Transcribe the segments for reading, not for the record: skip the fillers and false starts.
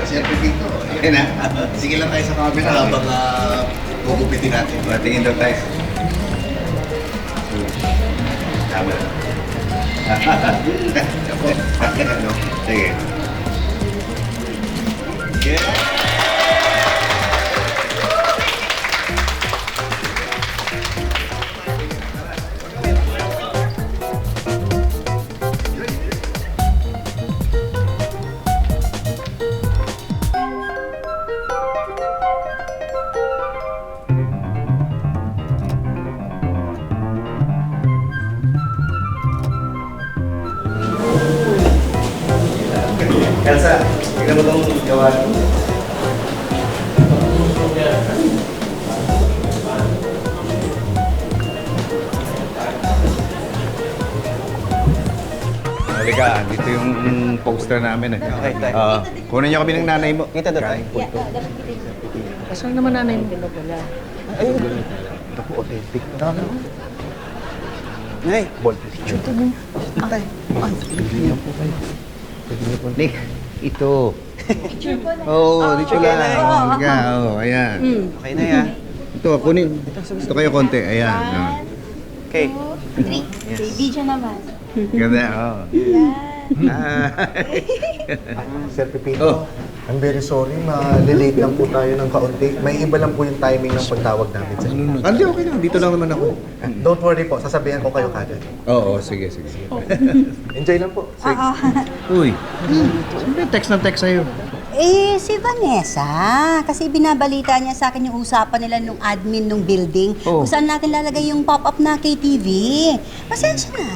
Sir Pepito. Ayan na. Sige lang tayo sa camera habang gugupitin natin. Tingin daw tayo. Tama. Ano? Sige. Yeah! Elsa, tignan mo itong gawa. Halika, dito yung poster namin eh. Okay, tayo. Kunin niyo kami ng nanay mo. Kita doon tayo. Asan naman nanay mo? Ayun. Ito po, authentic. Nay, ball picture. Tay. Ay, pigyan po kayo. Nick, ito. Oo, dito sige, lang. Nay. Halika, ayan. Okay na yan. Ito, kunin. Ito kayo konti, ayan. Okay. 2, 3. Yes. Baby dyan naman. Ganda, oo. Yan. Sir Pepito, Oh. I'm very sorry, ma-late lang po tayo ng kaunti. May iba lang po yung timing ng pagtawag namin sa inyo. Hindi, okay lang. Dito lang naman ako. Don't worry po, sasabihan ko kayo kagad. Oo, sige, sige. Enjoy lang po. Uy, siyempre text ng text sa'yo. Eh, si Vanessa. Kasi binabalita niya sa akin yung usapan nila nung admin nung building. Oh. Kung saan natin lalagay yung pop-up na KTV. Pasensya na.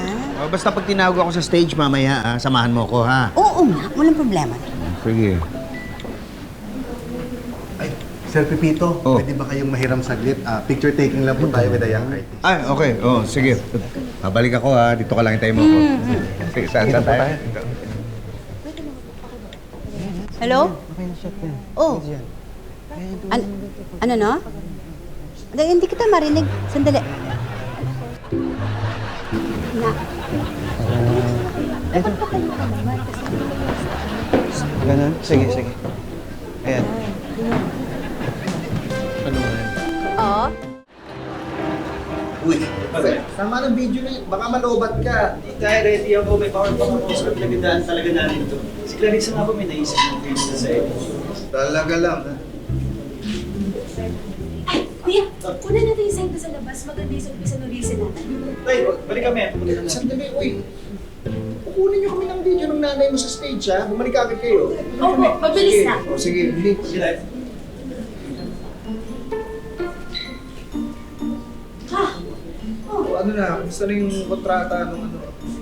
Basta pag tinawag ako sa stage mamaya, samahan mo ko, ha? Oo nga, walang problema. Sige. Ay, Sir Pepito, Oh. pwede ba kayong mahiram saglit? Picture taking lang po tayo with the young artist. Ay, okay. Oh, sige. Babalik ako, ha? Dito ka lang hintayin mo ako. Sige, saan Dito po tayo? tayo. Hello? Okay na shot yan. Oh. Ano no? Hindi kita marinig. Sandali. Na. Ganun? Sige, sige. Ayan. Oo. Uy, tama ng video na yun. Baka malobat ka. Tayo ready ako, may power pa ako sa pinagdaan talaga namin ito. Si Clarissa nga po may naisip ng face na sa'yo. Talaga lang, ha? Ay, kuya, kunin natin yung side sa labas. Maganda yung umpisa ng reason natin. Tay, balik kami. Pupunta na. Sandali, uy. Kukunin niyo kami ng video ng nanay mo sa stage, ha? Bumalik agad kayo. Opo, mabilis na. O, sige, hindi. Sila. O, ano na, kumusta na yung kontrata nung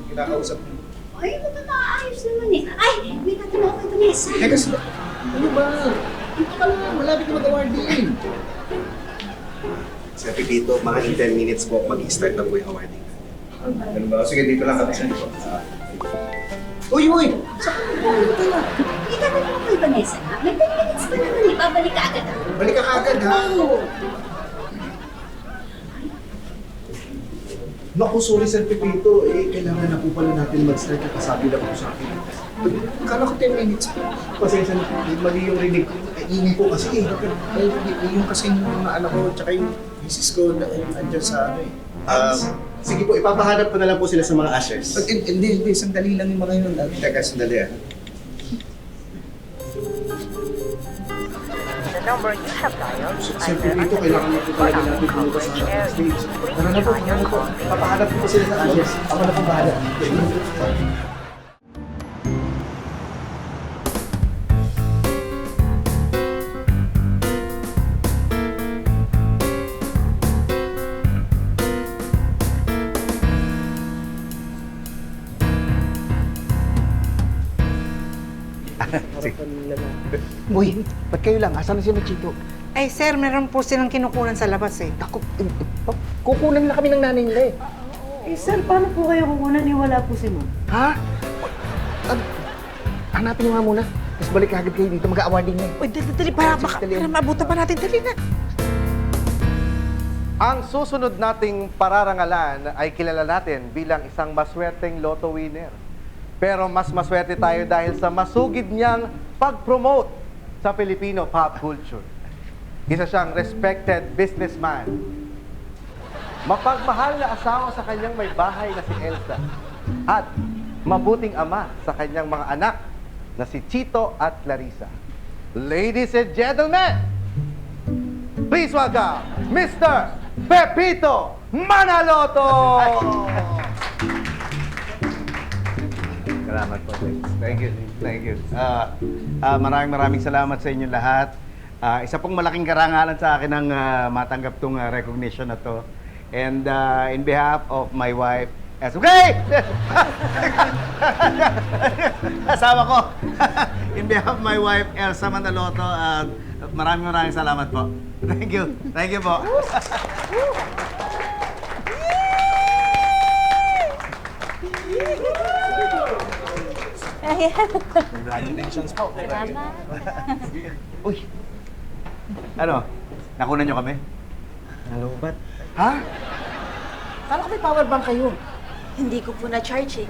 kinakausap mo? Ay, maayos naman eh. Ay, may tatanong ako ito, Nessa. Kasi, ano ba? Dito ka lang, malapit na mag-awarding. Sir Pepito, mga in 10 minutes po, mag-start na po yung awarding. Ano ba? Sige, dito lang kami sa likod. Uy, uy! Saan ka pupunta pala? Itatanong ako kay Vanessa na. May 10 minutes pa naman eh. Babalik ka agad ako. Balik ka kagad, ha? Naku, sorry Sir Pepito, kailangan na po pala natin mag-start na kasabi lang po sa akin. Kala ko 10 minutes. Pasensya na po, mali yung rinig ko. Ingay po kasi. Yung kasi yung mga anak ko, tsaka yung misis ko, andyan sa ano eh. Sige po, ipapahanap ko na lang po sila sa mga ushers. Hindi, sandali lang yung mga yun. Teka, sandali ah. The number you have dialed Sir Pepito, kailangan na po talaga natin pumunta sa stage. Tara na po. Papahanap ko po sila sa ushers. Ako na po bahala. Boy, ba't kayo lang? Asan na si Machito? Ay, sir, meron po silang kinukunan sa labas eh. Ako, kukunan nila kami ng nanay nila eh. Eh, sir, paano po kayo kukunan? Wala po si ma'am. Ha? Hanapin niyo nga muna. Tapos balik agad kayo dito, mag-awarding na eh. Uy, dali, para maabutan pa natin. Dali na. Ang susunod nating pararangalan ay kilala natin bilang isang maswerteng lotto winner. Pero mas maswerte tayo dahil sa masugid niyang pag-promote sa Filipino pop culture. Isa siyang respected businessman. Mapagmahal na asawa sa kanyang may bahay na si Elsa. At mabuting ama sa kanyang mga anak na si Chito at Clarissa. Ladies and gentlemen, please welcome Mr. Pepito Manaloto! Salamat po. Thank you. Thank you. Maraming salamat sa inyo lahat. Isa pong malaking karangalan sa akin ang matanggap tong recognition na to. And in behalf of my wife, okay! Asawa ko. In behalf of my wife, Elsa Manaloto, maraming salamat po. Thank you. Thank you po. Congratulations po. Salamat. Uy! Ano? Nakunan nyo kami? Nalobat. Ha? Kala ko may power bank kayo. Hindi ko po na-charge eh.